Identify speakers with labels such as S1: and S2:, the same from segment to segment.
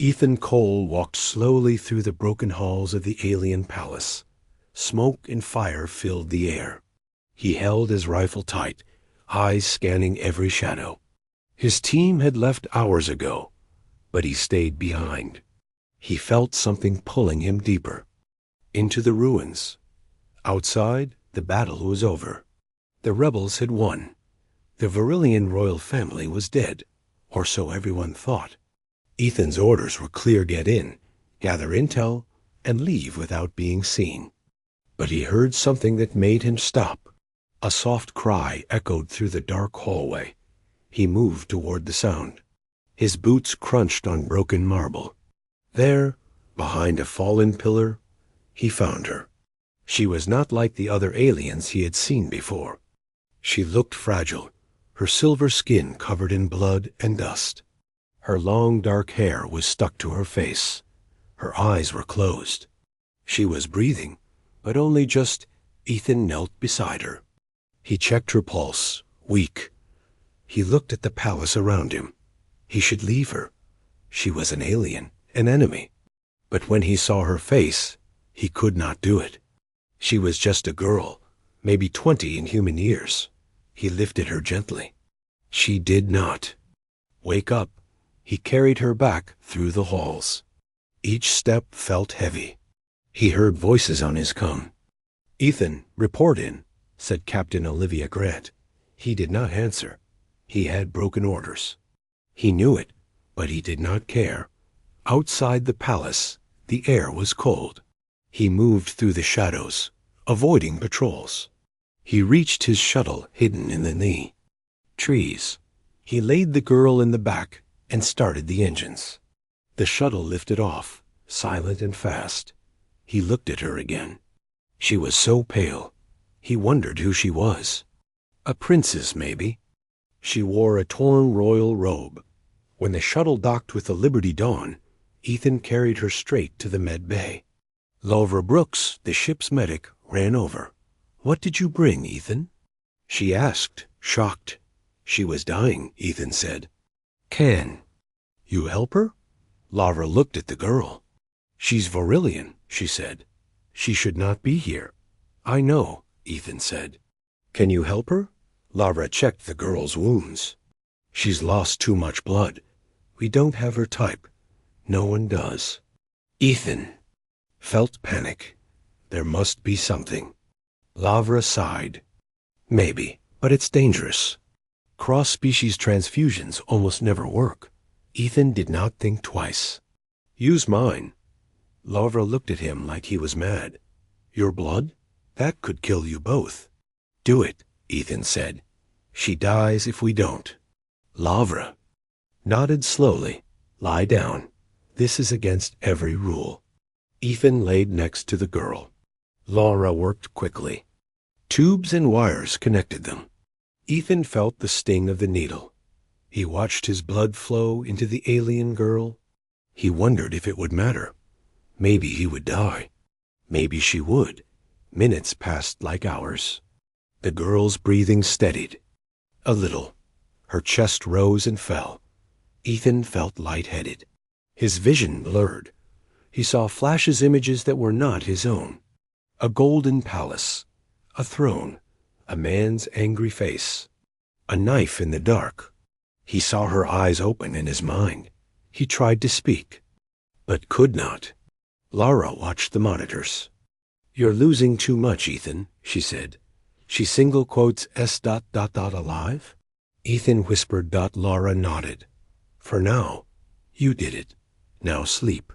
S1: Ethan Cole walked slowly through the broken halls of the alien palace. Smoke and fire filled the air. He held his rifle tight, eyes scanning every shadow. His team had left hours ago, but he stayed behind. He felt something pulling him deeper, into the ruins. Outside, the battle was over. The rebels had won. The Varillian royal family was dead, or so everyone thought. Ethan's orders were clear: get in, gather intel, and leave without being seen. But he heard something that made him stop. A soft cry echoed through the dark hallway. He moved toward the sound. His boots crunched on broken marble. There, behind a fallen pillar, he found her. She was not like the other aliens he had seen before. She looked fragile, her silver skin covered in blood and dust. Her long dark hair was stuck to her face. Her eyes were closed. She was breathing, but only just. Ethan knelt beside her. He checked her pulse, weak. He looked at the palace around him. He should leave her. She was an alien, an enemy. But when he saw her face, he could not do it. She was just a girl, maybe 20 in human years. He lifted her gently. She did not wake up. He carried her back through the halls. Each step felt heavy. He heard voices on his comm. "Ethan, report in," said Captain Olivia Grant. He did not answer. He had broken orders. He knew it, but he did not care. Outside the palace, the air was cold. He moved through the shadows, avoiding patrols. He reached his shuttle hidden in the knee. Trees. He laid the girl in the back and started the engines. The shuttle lifted off, silent and fast. He looked at her again. She was so pale. He wondered who she was. A princess, maybe. She wore a torn royal robe. When the shuttle docked with the Liberty Dawn, Ethan carried her straight to the med bay. Lavra Brooks, the ship's medic, ran over. "What did you bring, Ethan?" She asked, shocked. "She was dying," Ethan said. "Can you help her?" Lavra looked at the girl. "She's Varillian," she said. "She should not be here." "I know," Ethan said. "Can you help her?" Lavra checked the girl's wounds. "She's lost too much blood. We don't have her type. No one does." Ethan felt panic. There must be something. Lavra sighed. "Maybe, but it's dangerous. Cross-species transfusions almost never work." Ethan did not think twice. "Use mine." Lavra looked at him like he was mad. "Your blood? That could kill you both." "Do it," Ethan said. "She dies if we don't." Lavra nodded slowly. "Lie down. This is against every rule." Ethan laid next to the girl. Lavra worked quickly. Tubes and wires connected them. Ethan felt the sting of the needle. He watched his blood flow into the alien girl. He wondered if it would matter. Maybe he would die. Maybe she would. Minutes passed like hours. The girl's breathing steadied. A little. Her chest rose and fell. Ethan felt lightheaded. His vision blurred. He saw flashes, images that were not his own. A golden palace. A throne. A man's angry face. A knife in the dark. He saw her eyes open in his mind. He tried to speak, but could not. Lara watched the monitors. "You're losing too much, Ethan," she said. She single quotes S. alive? Ethan whispered. Lara nodded. "For now, you did it. Now sleep."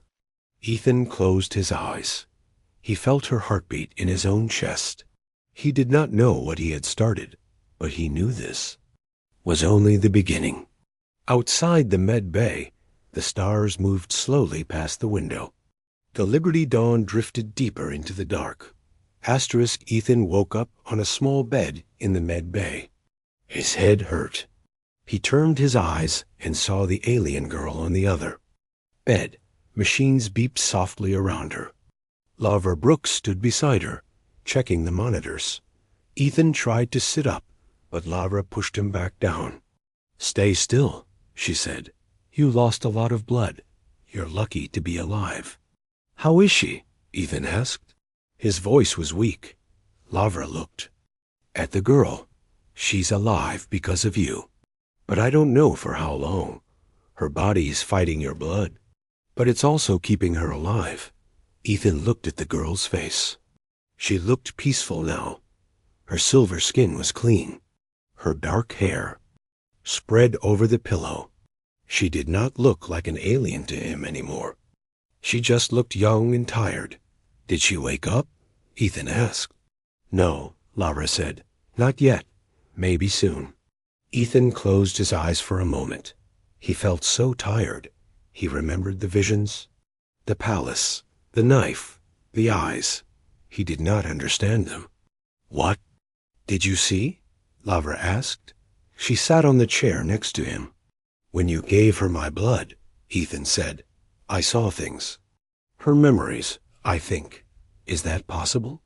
S1: Ethan closed his eyes. He felt her heartbeat in his own chest. He did not know what he had started, but he knew this was only the beginning. Outside the med bay, the stars moved slowly past the window. The Liberty Dawn drifted deeper into the dark. Ethan woke up on a small bed in the med bay. His head hurt. He turned his eyes and saw the alien girl on the other bed. Machines beeped softly around her. Lavra Brooks stood beside her, checking the monitors. Ethan tried to sit up, but Lavra pushed him back down. "Stay still," she said. "You lost a lot of blood. You're lucky to be alive." "How is she?" Ethan asked. His voice was weak. Lavra looked at the girl. "She's alive because of you. But I don't know for how long. Her body is fighting your blood, but it's also keeping her alive." Ethan looked at the girl's face. She looked peaceful now. Her silver skin was clean. Her dark hair spread over the pillow. She did not look like an alien to him anymore. She just looked young and tired. "Did she wake up?" Ethan asked. "No," Lavra said. "Not yet. Maybe soon." Ethan closed his eyes for a moment. He felt so tired. He remembered the visions, the palace, the knife, the eyes. He did not understand them. "What did you see?" Lavra asked. She sat on the chair next to him. "When you gave her my blood," Ethan said, "I saw things. Her memories, I think. Is that possible?"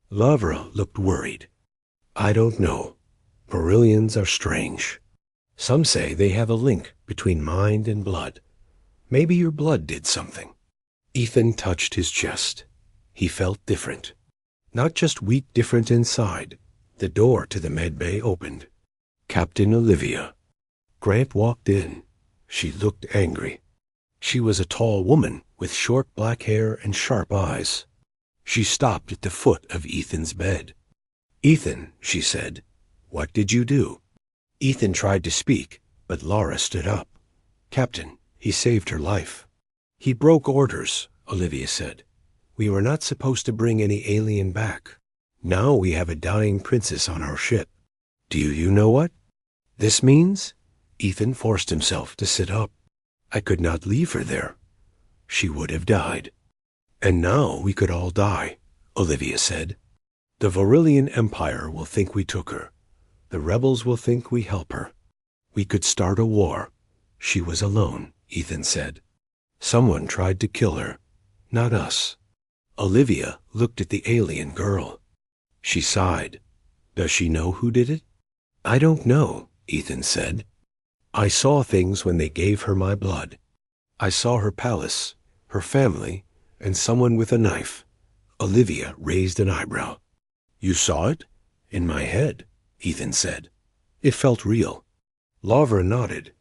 S1: Lavra looked worried. "I don't know. Varillians are strange. Some say they have a link between mind and blood. Maybe your blood did something." Ethan touched his chest. He felt different. Not just weak, different inside. The door to the med bay opened. Captain Olivia. Grant walked in. She looked angry. She was a tall woman with short black hair and sharp eyes. She stopped at the foot of Ethan's bed. "Ethan," she said, "what did you do?" Ethan tried to speak, but Laura stood up. "Captain, he saved her life." "He broke orders," Olivia said. "We were not supposed to bring any alien back. Now we have a dying princess on our ship. Do you know what this means?" Ethan forced himself to sit up. "I could not leave her there. She would have died." "And now we could all die," Olivia said. "The Varillian Empire will think we took her. The rebels will think we help her. We could start a war." "She was alone," Ethan said. "Someone tried to kill her, not us." Olivia looked at the alien girl. She sighed. "Does she know who did it?" "I don't know," Ethan said. "I saw things when they gave her my blood. I saw her palace, her family, and someone with a knife." Olivia raised an eyebrow. "You saw it?" "In my head," Ethan said. "It felt real." Lavra nodded.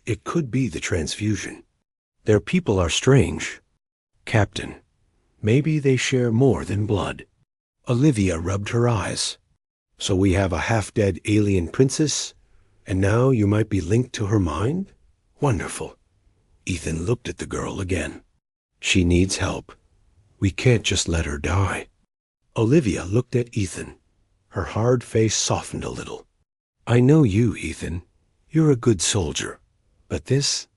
S1: "It could be the transfusion. Their people are strange. Captain, maybe they share more than blood." Olivia rubbed her eyes. "So we have a half-dead alien princess, and now you might be linked to her mind? Wonderful." Ethan looked at the girl again. "She needs help. We can't just let her die." Olivia looked at Ethan. Her hard face softened a little. "I know you, Ethan. You're a good soldier. But this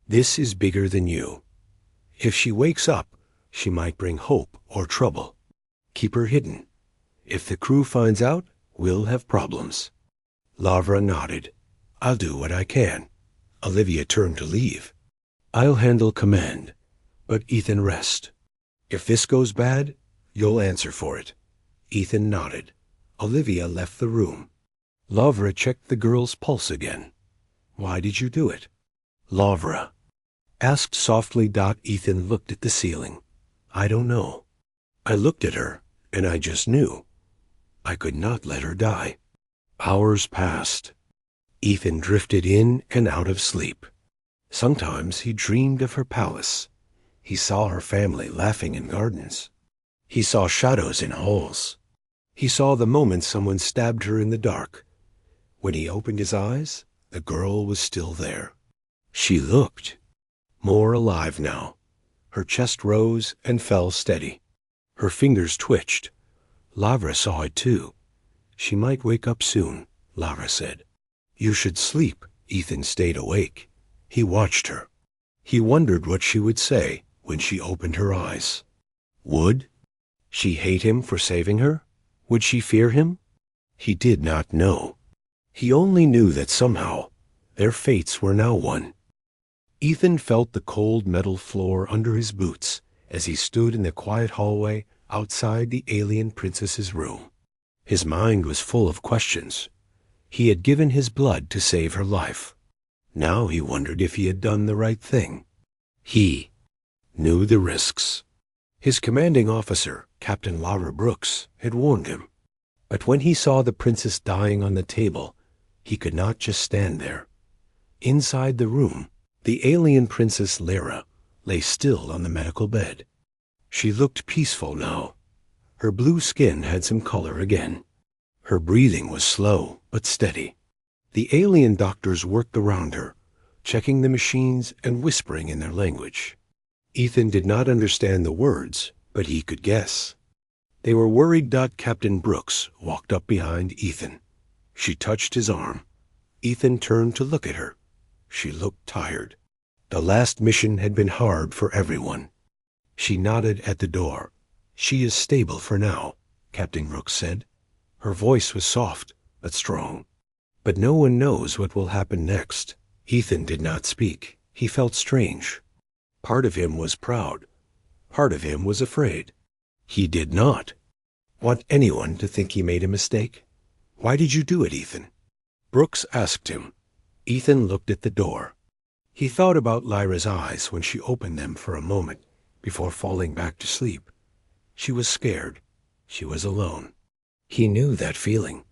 S1: is bigger than you. If she wakes up, she might bring hope or trouble. Keep her hidden. If the crew finds out, we'll have problems." Lavra nodded. "I'll do what I can." Olivia turned to leave. "I'll handle command. But Ethan, rest. If this goes bad, you'll answer for it." Ethan nodded. Olivia left the room. Lavra checked the girl's pulse again. "Why did you do it?" Lavra asked softly. Ethan looked at the ceiling. "I don't know. I looked at her, and I just knew. I could not let her die." Hours passed. Ethan drifted in and out of sleep. Sometimes he dreamed of her palace. He saw her family laughing in gardens. He saw shadows in halls. He saw the moment someone stabbed her in the dark. When he opened his eyes, the girl was still there. She looked more alive now. Her chest rose and fell steady. Her fingers twitched. Lavra saw it too. "She might wake up soon," Lavra said. "You should sleep." Ethan stayed awake. He watched her. He wondered what she would say when she opened her eyes. Would she hate him for saving her? Would she fear him? He did not know. He only knew that somehow their fates were now one. Ethan felt the cold metal floor under his boots as he stood in the quiet hallway outside the alien princess's room. His mind was full of questions. He had given his blood to save her life. Now he wondered if he had done the right thing. He knew the risks. His commanding officer, Captain Lara Brooks, had warned him. But when he saw the princess dying on the table, he could not just stand there. Inside the room, the alien Princess Lyra lay still on the medical bed. She looked peaceful now. Her blue skin had some color again. Her breathing was slow but steady. The alien doctors worked around her, checking the machines and whispering in their language. Ethan did not understand the words, but he could guess. They were worried. Captain Brooks walked up behind Ethan. She touched his arm. Ethan turned to look at her. She looked tired. The last mission had been hard for everyone. She nodded at the door. "She is stable for now," Captain Brooks said. Her voice was soft but strong. "But no one knows what will happen next." Ethan did not speak. He felt strange. Part of him was proud. Part of him was afraid. He did not want anyone to think he made a mistake. "Why did you do it, Ethan?" Brooks asked him. Ethan looked at the door. He thought about Lyra's eyes when she opened them for a moment before falling back to sleep. She was scared. She was alone. He knew that feeling.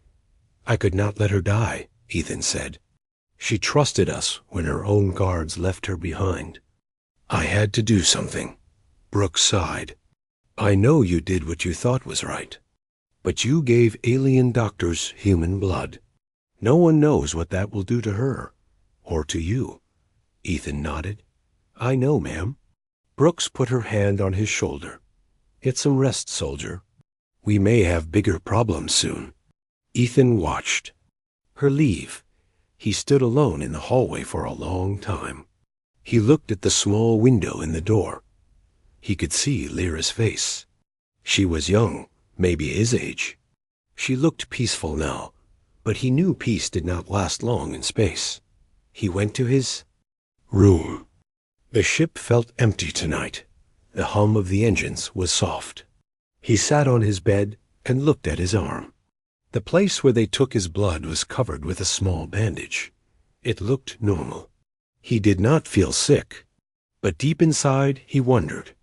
S1: "I could not let her die," Ethan said. "She trusted us when her own guards left her behind. I had to do something." Brooks sighed. "I know you did what you thought was right. But you gave alien doctors human blood. No one knows what that will do to her, or to you." Ethan nodded. "I know, ma'am." Brooks put her hand on his shoulder. "Get some rest, soldier. We may have bigger problems soon." Ethan watched her leave. He stood alone in the hallway for a long time. He looked at the small window in the door. He could see Lyra's face. She was young, maybe his age. She looked peaceful now, but he knew peace did not last long in space. He went to his room. The ship felt empty tonight. The hum of the engines was soft. He sat on his bed and looked at his arm. The place where they took his blood was covered with a small bandage. It looked normal. He did not feel sick, but deep inside he wondered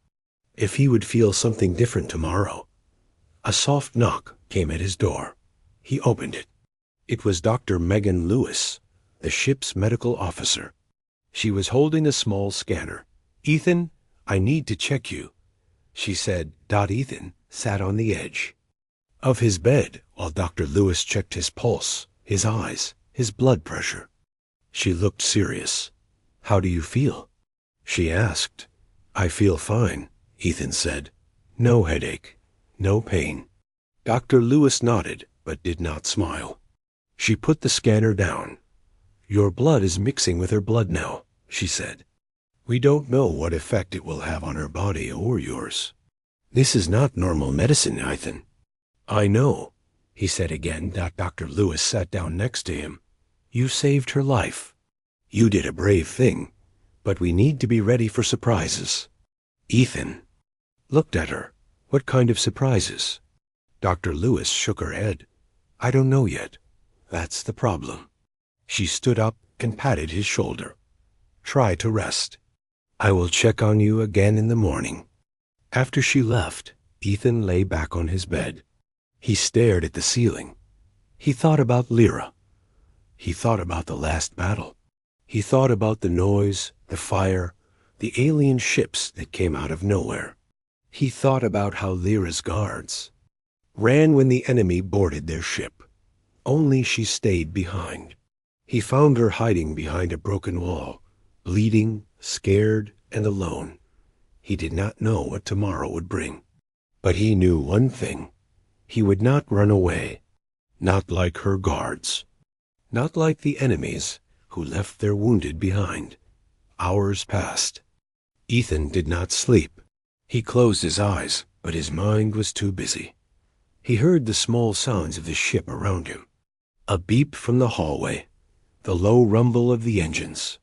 S1: if he would feel something different tomorrow. A soft knock came at his door. He opened it. It was Dr. Megan Lewis, the ship's medical officer. She was holding a small scanner. "Ethan, I need to check you," she said. Ethan sat on the edge of his bed while Dr. Lewis checked his pulse, his eyes, his blood pressure. She looked serious. "How do you feel?" she asked. "I feel fine," Ethan said. "No headache, no pain." Dr. Lewis nodded but did not smile. She put the scanner down. "Your blood is mixing with her blood now," she said. "We don't know what effect it will have on her body or yours. This is not normal medicine, Ethan." "I know," he said again. Dr. Lewis sat down next to him. "You saved her life. You did a brave thing, but we need to be ready for surprises." Ethan looked at her. "What kind of surprises?" Dr. Lewis shook her head. "I don't know yet. That's the problem." She stood up and patted his shoulder. "Try to rest. I will check on you again in the morning." After she left, Ethan lay back on his bed. He stared at the ceiling. He thought about Lyra. He thought about the last battle. He thought about the noise, the fire, the alien ships that came out of nowhere. He thought about how Lyra's guards ran when the enemy boarded their ship. Only she stayed behind. He found her hiding behind a broken wall, bleeding, scared, and alone. He did not know what tomorrow would bring. But he knew one thing. He would not run away. Not like her guards. Not like the enemies who left their wounded behind. Hours passed. Ethan did not sleep. He closed his eyes, but his mind was too busy. He heard the small sounds of the ship around him. A beep from the hallway. The low rumble of the engines.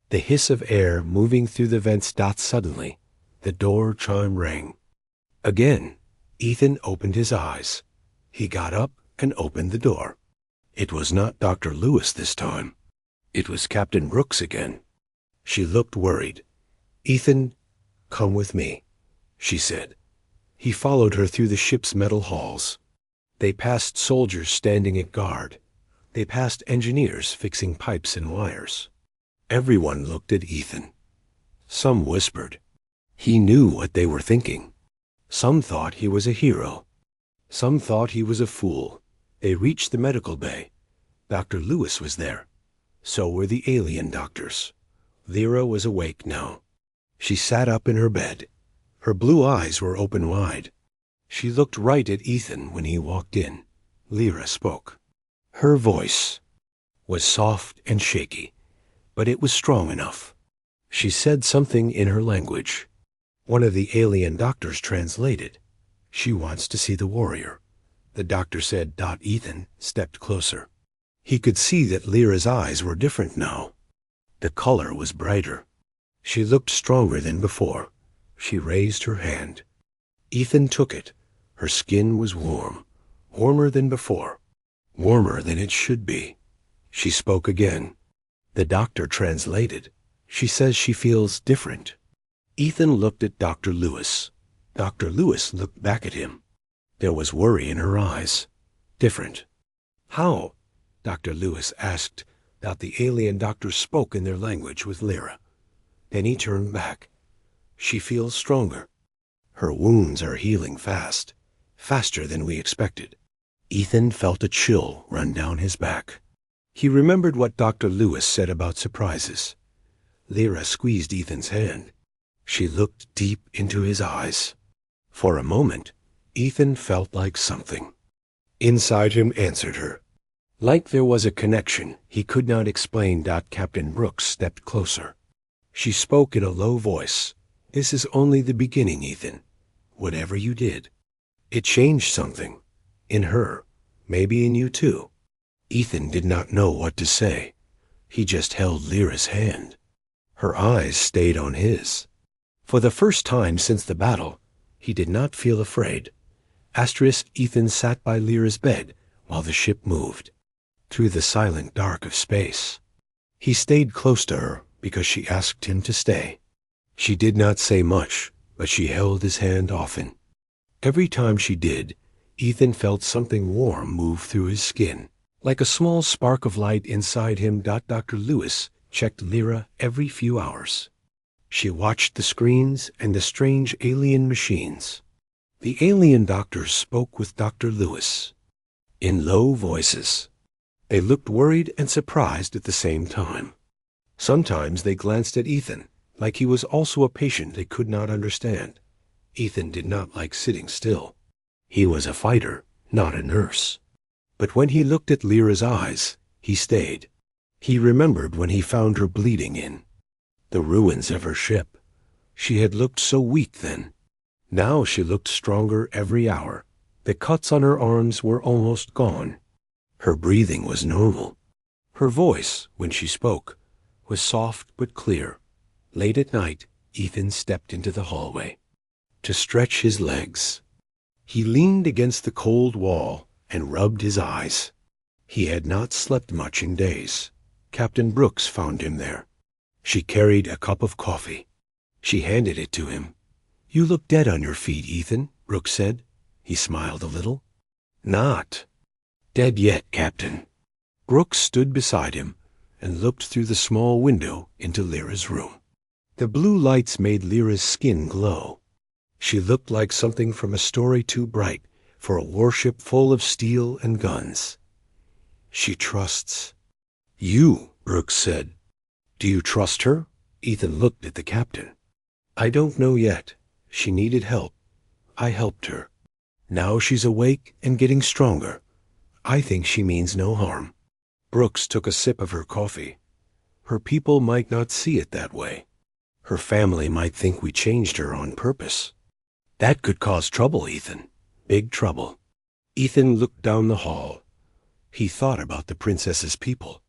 S1: The hiss of air moving through the vents. Suddenly, the door chime rang. Again, Ethan opened his eyes. He got up and opened the door. It was not Dr. Lewis this time. It was Captain Brooks again. She looked worried. "Ethan, "Come with me," she said. He followed her through the ship's metal halls. They passed soldiers standing at guard. They passed engineers fixing pipes and wires. Everyone looked at Ethan. Some whispered. He knew what they were thinking. Some thought he was a hero. Some thought he was a fool. They reached the medical bay. Dr. Lewis was there. So were the alien doctors. Lyra was awake now. She sat up in her bed. Her blue eyes were open wide. She looked right at Ethan when he walked in. Lyra spoke. Her voice was soft and shaky, but it was strong enough. She said something in her language. One of the alien doctors translated. She wants to see the warrior. The doctor said. Ethan stepped closer. He could see that Lyra's eyes were different now. The color was brighter. She looked stronger than before. She raised her hand. Ethan took it. Her skin was warm, warmer than before, warmer than it should be. She spoke again. The doctor translated. She says she feels different. Ethan looked at Dr. Lewis. Dr. Lewis looked back at him. There was worry in her eyes. Different. How? Dr. Lewis asked. The alien doctors spoke in their language with Lyra. Then he turned back. She feels stronger. Her wounds are healing fast, faster than we expected. Ethan felt a chill run down his back. He remembered what Dr. Lewis said about surprises. Lyra squeezed Ethan's hand. She looked deep into his eyes. For a moment, Ethan felt like something inside him answered her. Like there was a connection he could not explain. Captain Brooks stepped closer. She spoke in a low voice. This is only the beginning, Ethan. Whatever you did, it changed something. In her, maybe in you too. Ethan did not know what to say. He just held Lyra's hand. Her eyes stayed on his. For the first time since the battle, he did not feel afraid. Ethan sat by Lyra's bed while the ship moved through the silent dark of space. He stayed close to her because she asked him to stay. She did not say much, but she held his hand often. Every time she did, Ethan felt something warm move through his skin, like a small spark of light inside him. Dr. Lewis checked Lyra every few hours. She watched the screens and the strange alien machines. The alien doctors spoke with Dr. Lewis in low voices. They looked worried and surprised at the same time. Sometimes they glanced at Ethan, like he was also a patient they could not understand. Ethan did not like sitting still. He was a fighter, not a nurse. But when he looked at Lyra's eyes, he stayed. He remembered when he found her bleeding in the ruins of her ship. She had looked so weak then. Now she looked stronger every hour. The cuts on her arms were almost gone. Her breathing was normal. Her voice, when she spoke, was soft but clear. Late at night, Ethan stepped into the hallway to stretch his legs. He leaned against the cold wall and rubbed his eyes. He had not slept much in days. Captain Brooks found him there. She carried a cup of coffee. She handed it to him. "You look dead on your feet, Ethan," Brooks said. He smiled a little. "Not dead yet, Captain." Brooks stood beside him and looked through the small window into Lyra's room. The blue lights made Lyra's skin glow. She looked like something from a story too bright for a warship full of steel and guns. "She trusts you," Brooks said. "Do you trust her?" Ethan looked at the captain. "I don't know yet. She needed help. I helped her. Now she's awake and getting stronger. I think she means no harm." Brooks took a sip of her coffee. "Her people might not see it that way. Her family might think we changed her on purpose. That could cause trouble, Ethan. Big trouble." Ethan looked down the hall. He thought about the princess's people.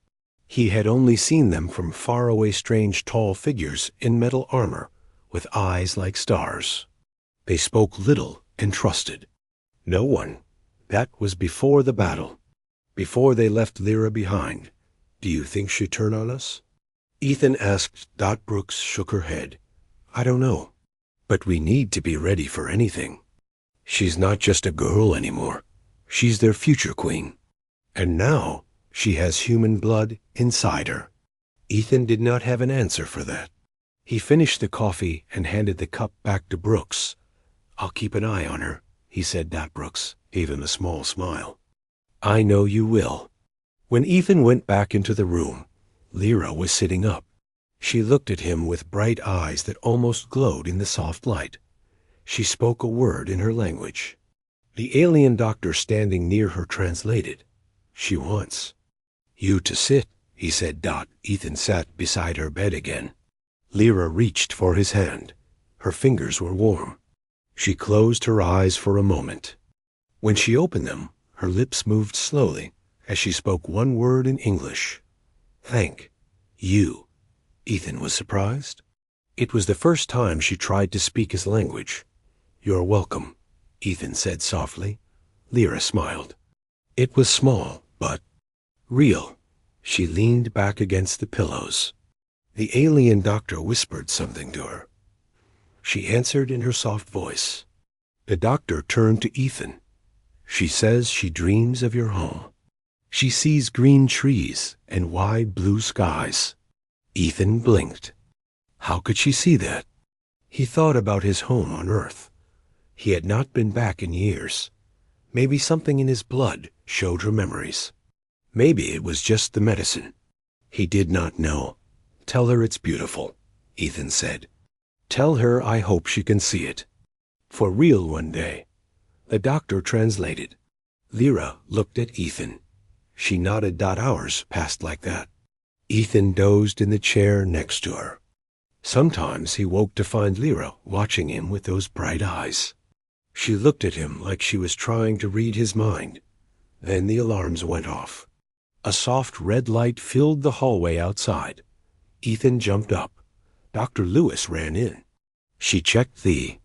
S1: He had only seen them from far away, strange tall figures in metal armor with eyes like stars. They spoke little and trusted no one. That was before the battle, before they left Lyra behind. "Do you think she'd turn on us?" Ethan asked. Brooks shook her head. "I don't know. But we need to be ready for anything. She's not just a girl anymore. She's their future queen. And now she has human blood inside her. Ethan did not have an answer for that. He finished the coffee and handed the cup back to Brooks. "I'll keep an eye on her," he said. Brooks gave him a small smile. "I know you will." When Ethan went back into the room, Lyra was sitting up. She looked at him with bright eyes that almost glowed in the soft light. She spoke a word in her language. The alien doctor standing near her translated. "She wants you to sit," he said. Ethan sat beside her bed again. Lyra reached for his hand. Her fingers were warm. She closed her eyes for a moment. When she opened them, her lips moved slowly as she spoke one word in English. "Thank you." Ethan was surprised. It was the first time she tried to speak his language. "You're welcome," Ethan said softly. Lyra smiled. It was small, but real. She leaned back against the pillows. The alien doctor whispered something to her. She answered in her soft voice. The doctor turned to Ethan. "She says she dreams of your home. She sees green trees and wide blue skies." Ethan blinked. How could she see that? He thought about his home on Earth. He had not been back in years. Maybe something in his blood showed her memories. Maybe it was just the medicine. He did not know. "Tell her it's beautiful," Ethan said. "Tell her I hope she can see it. For real one day." The doctor translated. Lyra looked at Ethan. She nodded. Hours passed like that. Ethan dozed in the chair next to her. Sometimes he woke to find Lyra watching him with those bright eyes. She looked at him like she was trying to read his mind. Then the alarms went off. A soft red light filled the hallway outside. Ethan jumped up. Dr. Lewis ran in. She checked the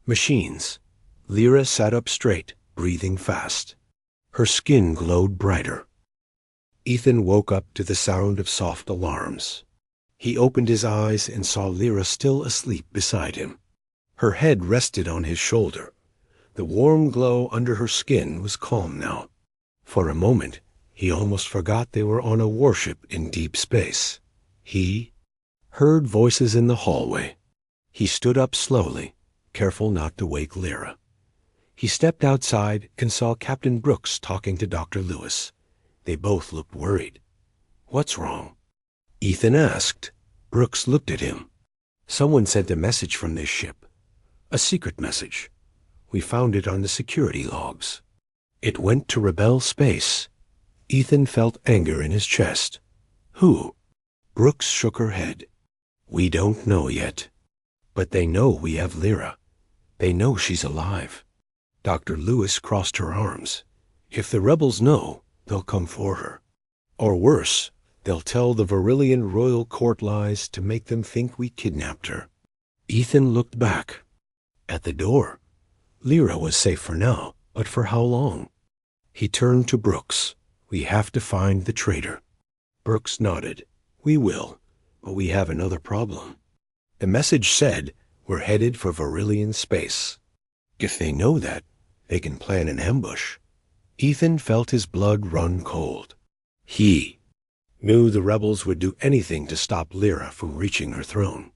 S1: machines. Lyra sat up straight, breathing fast. Her skin glowed brighter. Ethan woke up to the sound of soft alarms. He opened his eyes and saw Lyra still asleep beside him. Her head rested on his shoulder. The warm glow under her skin was calm now. For a moment, he almost forgot they were on a warship in deep space. He heard voices in the hallway. He stood up slowly, careful not to wake Lyra. He stepped outside and saw Captain Brooks talking to Dr. Lewis. They both looked worried. "What's wrong?" Ethan asked. Brooks looked at him. "Someone sent a message from this ship. A secret message. We found it on the security logs. It went to Rebel Space." Ethan felt anger in his chest. "Who?" Brooks shook her head. "We don't know yet. But they know we have Lyra. They know she's alive." Dr. Lewis crossed her arms. "If the rebels know, they'll come for her. Or worse, they'll tell the Virillian royal court lies to make them think we kidnapped her." Ethan looked back. At the door, Lyra was safe for now, but for how long? He turned to Brooks. "We have to find the traitor." Brooks nodded. "We will, but we have another problem." The message said, "We're headed for Virillian space." If they know that, they can plan an ambush. Ethan felt his blood run cold. He knew the rebels would do anything to stop Lyra from reaching her throne.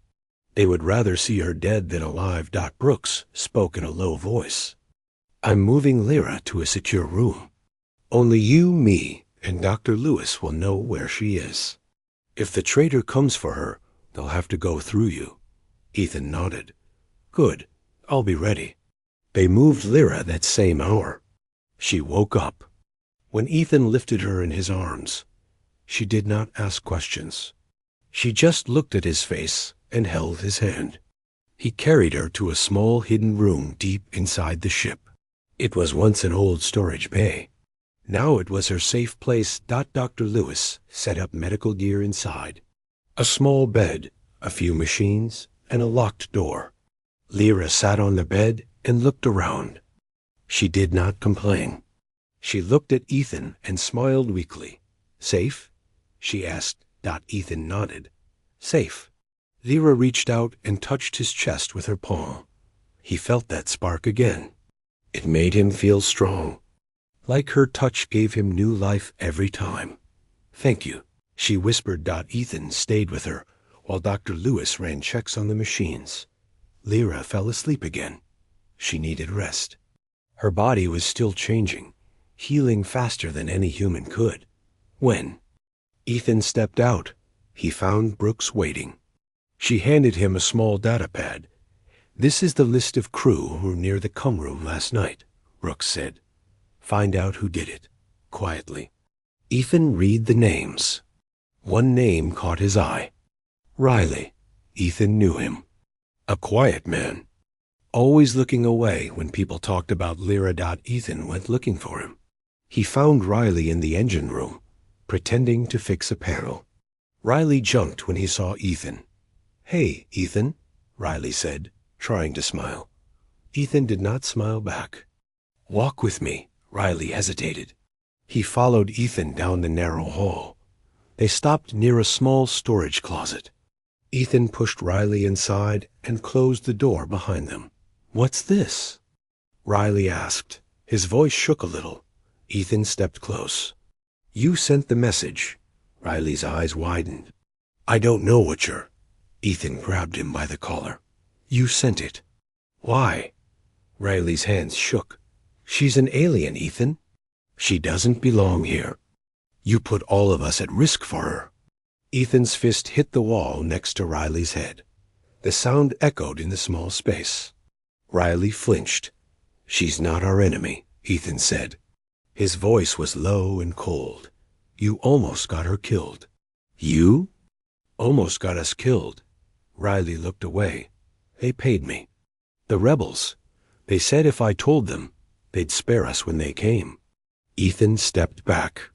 S1: They would rather see her dead than alive. Brooks spoke in a low voice. "I'm moving Lyra to a secure room. Only you, me, and Dr. Lewis will know where she is. If the traitor comes for her, they'll have to go through you." Ethan nodded. "Good. I'll be ready." They moved Lyra that same hour. She woke up. When Ethan lifted her in his arms, she did not ask questions. She just looked at his face and held his hand. He carried her to a small hidden room deep inside the ship. It was once an old storage bay. Now it was her safe place. Dr. Lewis set up medical gear inside. A small bed, a few machines, and a locked door. Lyra sat on the bed and looked around. She did not complain. She looked at Ethan and smiled weakly. "Safe?" she asked. Ethan nodded. "Safe." Lyra reached out and touched his chest with her palm. He felt that spark again. It made him feel strong. Like her touch gave him new life every time. "Thank you," she whispered. Ethan stayed with her while Dr. Lewis ran checks on the machines. Lyra fell asleep again. She needed rest. Her body was still changing, healing faster than any human could. When Ethan stepped out, he found Brooks waiting. She handed him a small data pad. "This is the list of crew who were near the cum room last night," Brooks said. "Find out who did it," quietly. Ethan read the names. One name caught his eye. Riley. Ethan knew him. A quiet man, always looking away when people talked about Lyra. Ethan went looking for him. He found Riley in the engine room, pretending to fix a panel. Riley jumped when he saw Ethan. "Hey, Ethan," Riley said, trying to smile. Ethan did not smile back. "Walk with me," Riley hesitated. He followed Ethan down the narrow hall. They stopped near a small storage closet. Ethan pushed Riley inside and closed the door behind them. "What's this?" Riley asked. His voice shook a little. Ethan stepped close. "You sent the message." Riley's eyes widened. "I don't know what you're—" Ethan grabbed him by the collar. "You sent it." "Why?" Riley's hands shook. "She's an alien, Ethan. She doesn't belong here. You put all of us at risk for her." Ethan's fist hit the wall next to Riley's head. The sound echoed in the small space. Riley flinched. "She's not our enemy," Ethan said. His voice was low and cold. "You almost got her killed." "You?" "Almost got us killed." Riley looked away. "They paid me. The rebels. They said if I told them, they'd spare us when they came." Ethan stepped back.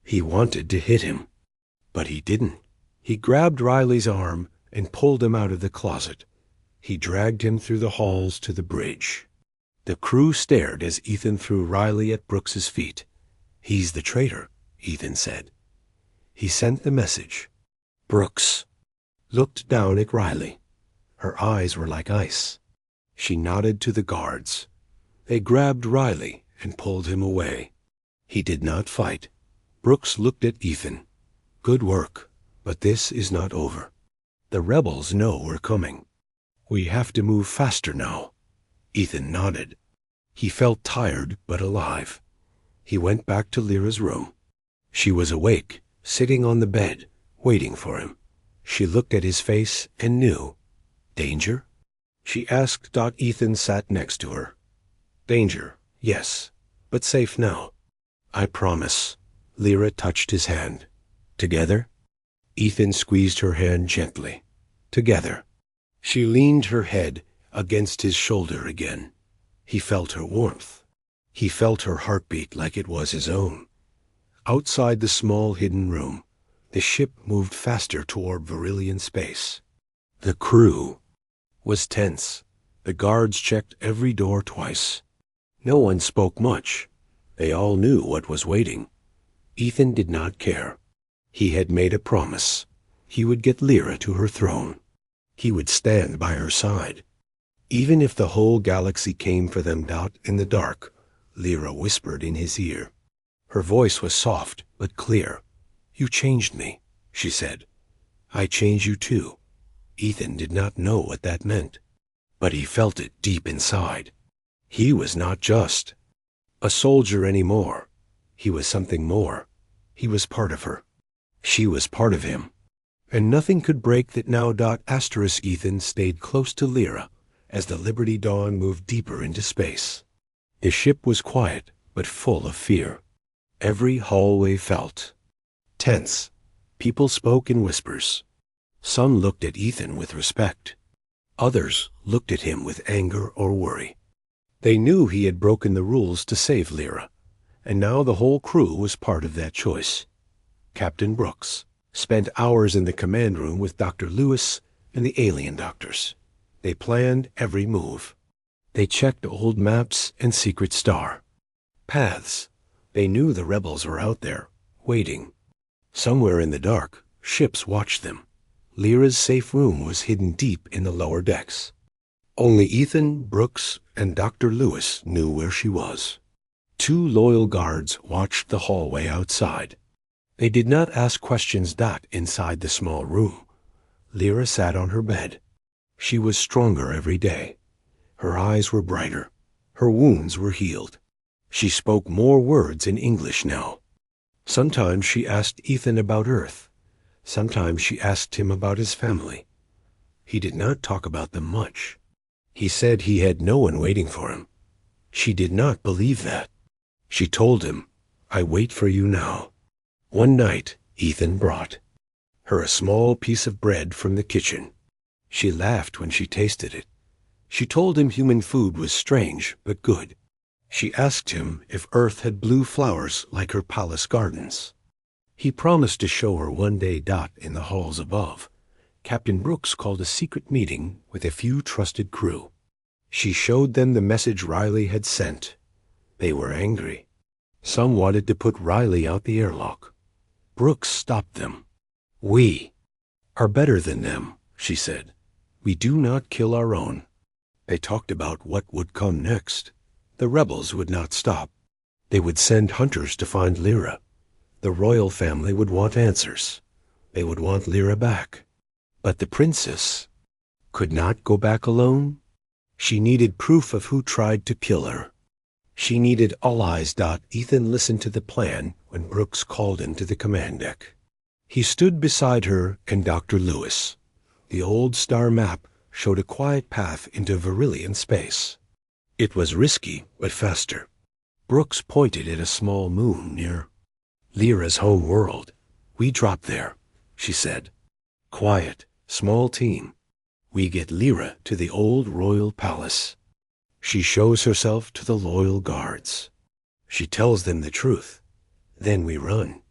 S1: He wanted to hit him, but he didn't. He grabbed Riley's arm and pulled him out of the closet. He dragged him through the halls to the bridge. The crew stared as Ethan threw Riley at Brooks's feet. "He's the traitor," Ethan said. He sent the message. Brooks looked down at Riley. Her eyes were like ice. She nodded to the guards. They grabbed Riley and pulled him away. He did not fight. Brooks looked at Ethan. "Good work, but this is not over. The rebels know we're coming. We have to move faster now." Ethan nodded. He felt tired but alive. He went back to Lyra's room. She was awake, sitting on the bed, waiting for him. She looked at his face and knew. "Danger?" she asked. Ethan sat next to her. "Danger, yes, but safe now. I promise." Lyra touched his hand. "Together?" Ethan squeezed her hand gently. "Together." She leaned her head against his shoulder again. He felt her warmth. He felt her heartbeat like it was his own. Outside the small hidden room, the ship moved faster toward Virillian space. The crew was tense. The guards checked every door twice. No one spoke much. They all knew what was waiting. Ethan did not care. He had made a promise. He would get Lyra to her throne. He would stand by her side. Even if the whole galaxy came for them. In the dark, Lyra whispered in his ear. Her voice was soft but clear. "You changed me," she said. "I change you too." Ethan did not know what that meant, but he felt it deep inside. He was not just a soldier anymore. He was something more. He was part of her. She was part of him. And nothing could break that now. Ethan stayed close to Lyra as the Liberty Dawn moved deeper into space. The ship was quiet but full of fear. Every hallway felt tense. People spoke in whispers. Some looked at Ethan with respect. Others looked at him with anger or worry. They knew he had broken the rules to save Lyra, and now the whole crew was part of that choice. Captain Brooks spent hours in the command room with Dr. Lewis and the alien doctors. They planned every move. They checked old maps and secret star paths. They knew the rebels were out there, waiting. Somewhere in the dark, ships watched them. Lyra's safe room was hidden deep in the lower decks. Only Ethan, Brooks, and Dr. Lewis knew where she was. 2 loyal guards watched the hallway outside. They did not ask questions. Inside the small room, Lyra sat on her bed. She was stronger every day. Her eyes were brighter. Her wounds were healed. She spoke more words in English now. Sometimes she asked Ethan about Earth. Sometimes she asked him about his family. He did not talk about them much. He said he had no one waiting for him. She did not believe that. She told him, "I wait for you now." One night, Ethan brought her a small piece of bread from the kitchen. She laughed when she tasted it. She told him human food was strange but good. She asked him if Earth had blue flowers like her palace gardens. He promised to show her one day. In the halls above, Captain Brooks called a secret meeting with a few trusted crew. She showed them the message Riley had sent. They were angry. Some wanted to put Riley out the airlock. Brooks stopped them. "We are better than them," she said. "We do not kill our own." They talked about what would come next. The rebels would not stop. They would send hunters to find Lyra. The royal family would want answers. They would want Lyra back. But the princess could not go back alone. She needed proof of who tried to kill her. She needed allies. Ethan listened to the plan when Brooks called him to the command deck. He stood beside her and Dr. Lewis. The old star map showed a quiet path into Virillian space. It was risky, but faster. Brooks pointed at a small moon near Lyra's home world. "We drop there," she said. "Quiet, small team. We get Lyra to the old royal palace. She shows herself to the loyal guards. She tells them the truth. Then we run."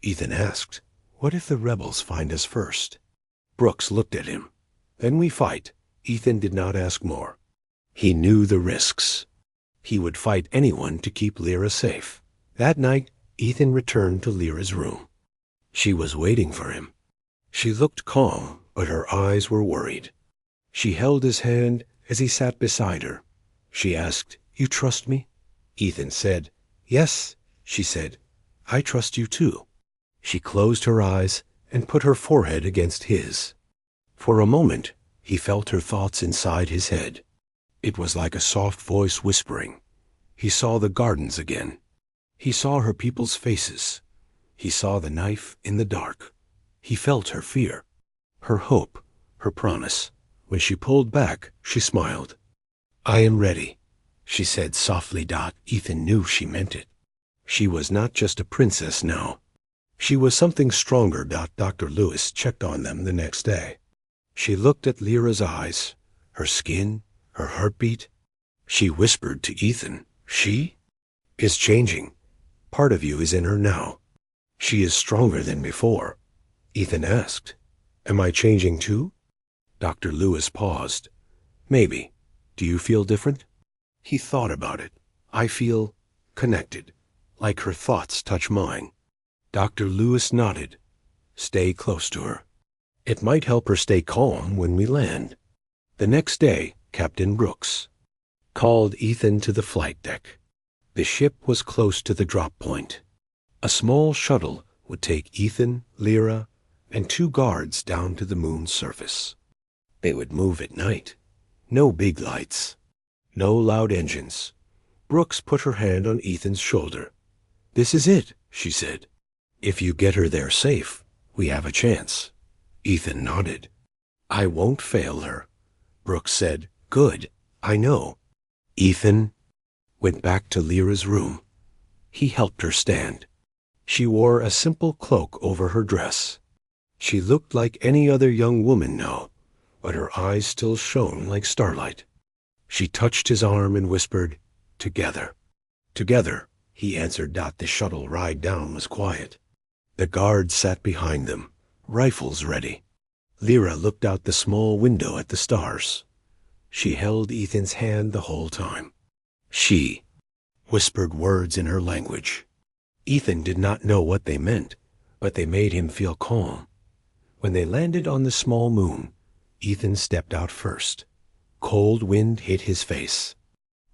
S1: Ethan asked, "What if the rebels find us first?" Brooks looked at him. "Then we fight." Ethan did not ask more. He knew the risks. He would fight anyone to keep Lyra safe. That night, Ethan returned to Lyra's room. She was waiting for him. She looked calm, but her eyes were worried. She held his hand as he sat beside her. She asked, "You trust me?" Ethan said, "Yes," she said. "I trust you too." She closed her eyes and put her forehead against his. For a moment, he felt her thoughts inside his head. It was like a soft voice whispering. He saw the gardens again. He saw her people's faces. He saw the knife in the dark. He felt her fear, her hope, her promise. When she pulled back, she smiled. "I am ready," she said softly. Ethan knew she meant it. She was not just a princess now. She was something stronger. Dr. Lewis checked on them the next day. She looked at Lyra's eyes, her skin, her heartbeat. She whispered to Ethan, "She is changing. Part of you is in her now. She is stronger than before." Ethan asked, "Am I changing too?" Dr. Lewis paused. "Maybe. Do you feel different?" He thought about it. "I feel connected, like her thoughts touch mine." Dr. Lewis nodded. "Stay close to her. It might help her stay calm when we land." The next day, Captain Brooks called Ethan to the flight deck. The ship was close to the drop point. A small shuttle would take Ethan, Lyra, and 2 guards down to the moon's surface. They would move at night. No big lights. No loud engines. Brooks put her hand on Ethan's shoulder. "This is it," she said. "If you get her there safe, we have a chance." Ethan nodded. "I won't fail her." Brooks said, "Good, I know." Ethan went back to Lyra's room. He helped her stand. She wore a simple cloak over her dress. She looked like any other young woman now, but her eyes still shone like starlight. She touched his arm and whispered, "Together." "Together," he answered. The shuttle ride down was quiet. The guards sat behind them, rifles ready. Lyra looked out the small window at the stars. She held Ethan's hand the whole time. She whispered words in her language. Ethan did not know what they meant, but they made him feel calm. When they landed on the small moon, Ethan stepped out first. cold wind hit his face.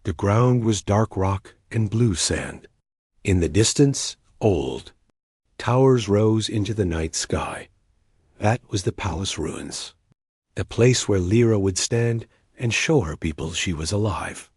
S1: The ground was dark rock and blue sand. In the distance, old towers rose into the night sky. That was the palace ruins, the place where Lyra would stand and show her people she was alive.